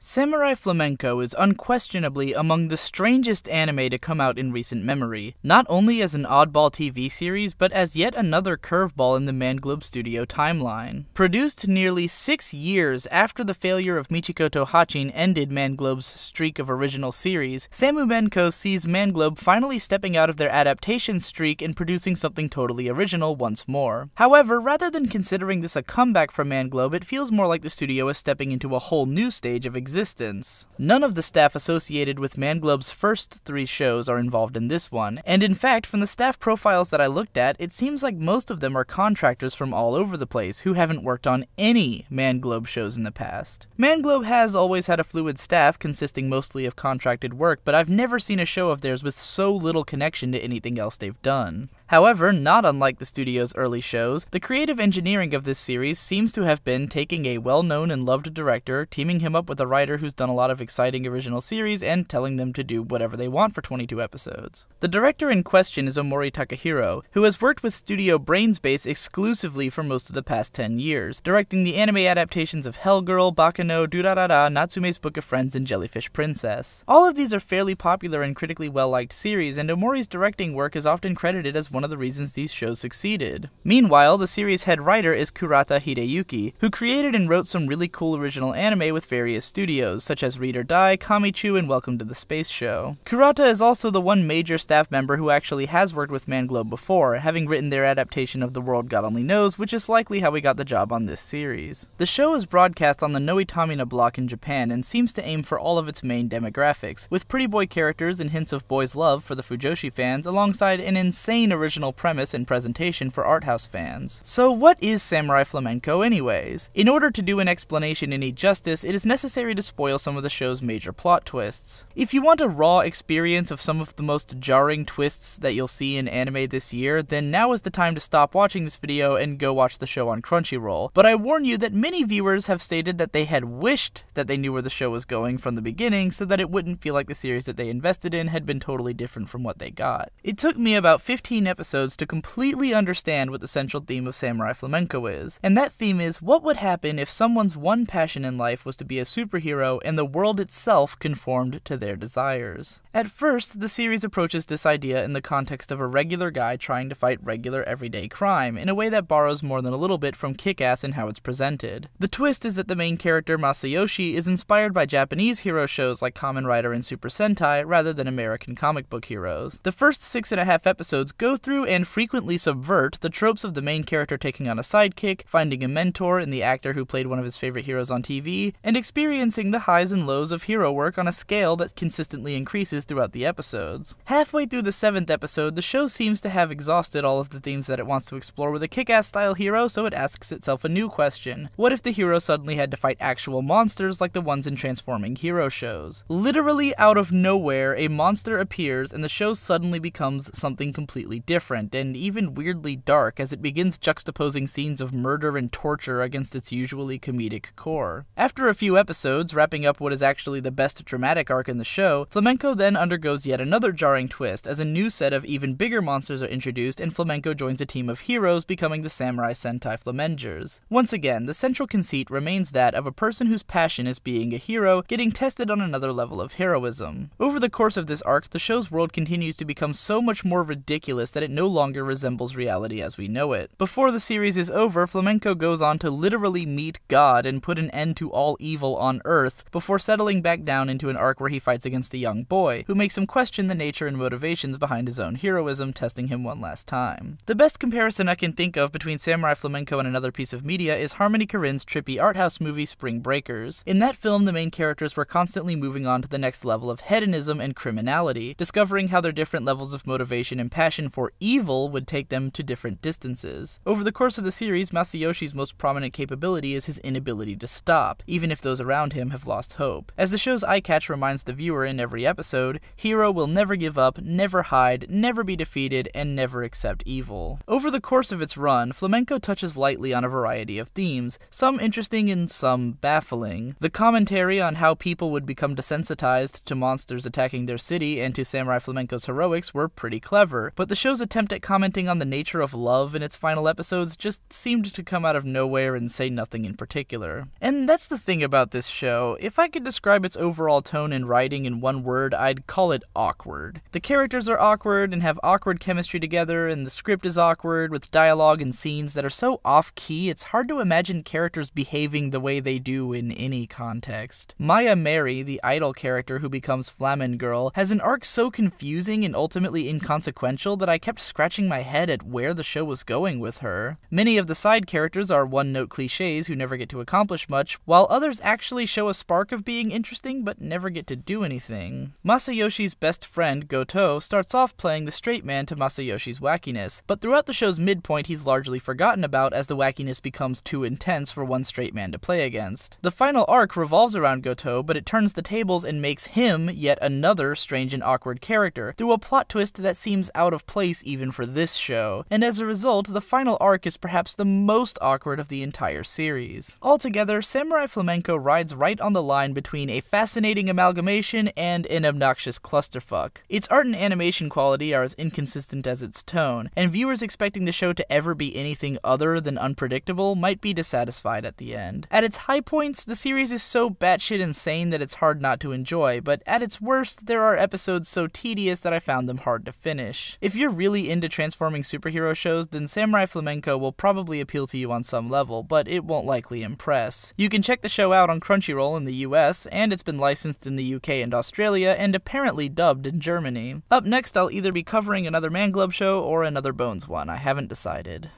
Samurai Flamenco is unquestionably among the strangest anime to come out in recent memory, not only as an oddball TV series, but as yet another curveball in the Manglobe studio timeline. Produced nearly 6 years after the failure of Michiko Tohachin ended Manglobe's streak of original series, Samu Menko sees Manglobe finally stepping out of their adaptation streak and producing something totally original once more. However, rather than considering this a comeback from Manglobe, it feels more like the studio is stepping into a whole new stage of existence. None of the staff associated with Manglobe's first 3 shows are involved in this one, and in fact, from the staff profiles that I looked at, it seems like most of them are contractors from all over the place who haven't worked on any Manglobe shows in the past. Manglobe has always had a fluid staff consisting mostly of contracted work, but I've never seen a show of theirs with so little connection to anything else they've done. However, not unlike the studio's early shows, the creative engineering of this series seems to have been taking a well-known and loved director, teaming him up with a writer who's done a lot of exciting original series, and telling them to do whatever they want for 22 episodes. The director in question is Omori Takahiro, who has worked with Studio Brainspace exclusively for most of the past 10 years, directing the anime adaptations of Hellgirl, Bakano, Durarara, Natsume's Book of Friends, and Jellyfish Princess. All of these are fairly popular and critically well-liked series, and Omori's directing work is often credited as one of the reasons these shows succeeded. Meanwhile, the series' head writer is Kurata Hideyuki, who created and wrote some really cool original anime with various studios, such as Read or Die, Kamichu, and Welcome to the Space Show. Kurata is also the one major staff member who actually has worked with Manglobe before, having written their adaptation of The World God Only Knows, which is likely how he got the job on this series. The show is broadcast on the Noitamina block in Japan and seems to aim for all of its main demographics, with pretty boy characters and hints of boys' love for the Fujoshi fans, alongside an insane original premise and presentation for art house fans. So what is Samurai Flamenco anyways? In order to do an explanation any justice, it is necessary to spoil some of the show's major plot twists. If you want a raw experience of some of the most jarring twists that you'll see in anime this year, then now is the time to stop watching this video and go watch the show on Crunchyroll. But I warn you that many viewers have stated that they had wished that they knew where the show was going from the beginning so that it wouldn't feel like the series that they invested in had been totally different from what they got. It took me about 15 episodes to completely understand what the central theme of Samurai Flamenco is, and that theme is what would happen if someone's one passion in life was to be a superhero and the world itself conformed to their desires. At first, the series approaches this idea in the context of a regular guy trying to fight regular everyday crime, in a way that borrows more than a little bit from Kick-Ass in how it's presented. The twist is that the main character, Masayoshi, is inspired by Japanese hero shows like Kamen Rider and Super Sentai, rather than American comic book heroes. The first 6.5 episodes go through and frequently subvert the tropes of the main character taking on a sidekick, finding a mentor in the actor who played one of his favorite heroes on TV, and experiencing the highs and lows of hero work on a scale that consistently increases throughout the episodes. Halfway through the 7th episode, the show seems to have exhausted all of the themes that it wants to explore with a Kick-Ass style hero, so it asks itself a new question. What if the hero suddenly had to fight actual monsters like the ones in transforming hero shows? Literally out of nowhere, a monster appears and the show suddenly becomes something completely different, and even weirdly dark as it begins juxtaposing scenes of murder and torture against its usually comedic core. After a few episodes, wrapping up what is actually the best dramatic arc in the show, Flamenco then undergoes yet another jarring twist as a new set of even bigger monsters are introduced and Flamenco joins a team of heroes, becoming the Samurai Sentai Flamengers. Once again, the central conceit remains that of a person whose passion is being a hero getting tested on another level of heroism. Over the course of this arc, the show's world continues to become so much more ridiculous that it no longer resembles reality as we know it. Before the series is over, Flamenco goes on to literally meet God and put an end to all evil on Earth, before settling back down into an arc where he fights against a young boy, who makes him question the nature and motivations behind his own heroism, testing him one last time. The best comparison I can think of between Samurai Flamenco and another piece of media is Harmony Korine's trippy art house movie Spring Breakers. In that film, the main characters were constantly moving on to the next level of hedonism and criminality, discovering how their different levels of motivation and passion for evil would take them to different distances. Over the course of the series, Masayoshi's most prominent capability is his inability to stop, even if those around him have lost hope. As the show's eye catch reminds the viewer in every episode, hero will never give up, never hide, never be defeated, and never accept evil. Over the course of its run, Flamenco touches lightly on a variety of themes, some interesting and some baffling. The commentary on how people would become desensitized to monsters attacking their city and to Samurai Flamenco's heroics were pretty clever, but the show's attempt at commenting on the nature of love in its final episodes just seemed to come out of nowhere and say nothing in particular. And that's the thing about this show. If I could describe its overall tone and writing in one word, I'd call it awkward. The characters are awkward and have awkward chemistry together, and the script is awkward, with dialogue and scenes that are so off-key it's hard to imagine characters behaving the way they do in any context. Maya Mary, the idol character who becomes Flamenco, has an arc so confusing and ultimately inconsequential that I kept scratching my head at where the show was going with her. Many of the side characters are one-note cliches who never get to accomplish much, while others actually show a spark of being interesting but never get to do anything. Masayoshi's best friend, Goto, starts off playing the straight man to Masayoshi's wackiness, but throughout the show's midpoint he's largely forgotten about as the wackiness becomes too intense for one straight man to play against. The final arc revolves around Goto, but it turns the tables and makes him yet another strange and awkward character, through a plot twist that seems out of place even for this show, and as a result, the final arc is perhaps the most awkward of the entire series. Altogether, Samurai Flamenco rides right on the line between a fascinating amalgamation and an obnoxious clusterfuck. Its art and animation quality are as inconsistent as its tone, and viewers expecting the show to ever be anything other than unpredictable might be dissatisfied at the end. At its high points, the series is so batshit insane that it's hard not to enjoy, but at its worst, there are episodes so tedious that I found them hard to finish. If you're really into transforming superhero shows, then Samurai Flamenco will probably appeal to you on some level, but it won't likely impress. You can check the show out on Crunchyroll in the US, and it's been licensed in the UK and Australia, and apparently dubbed in Germany. Up next, I'll either be covering another Manglobe show or another Bones one. I haven't decided.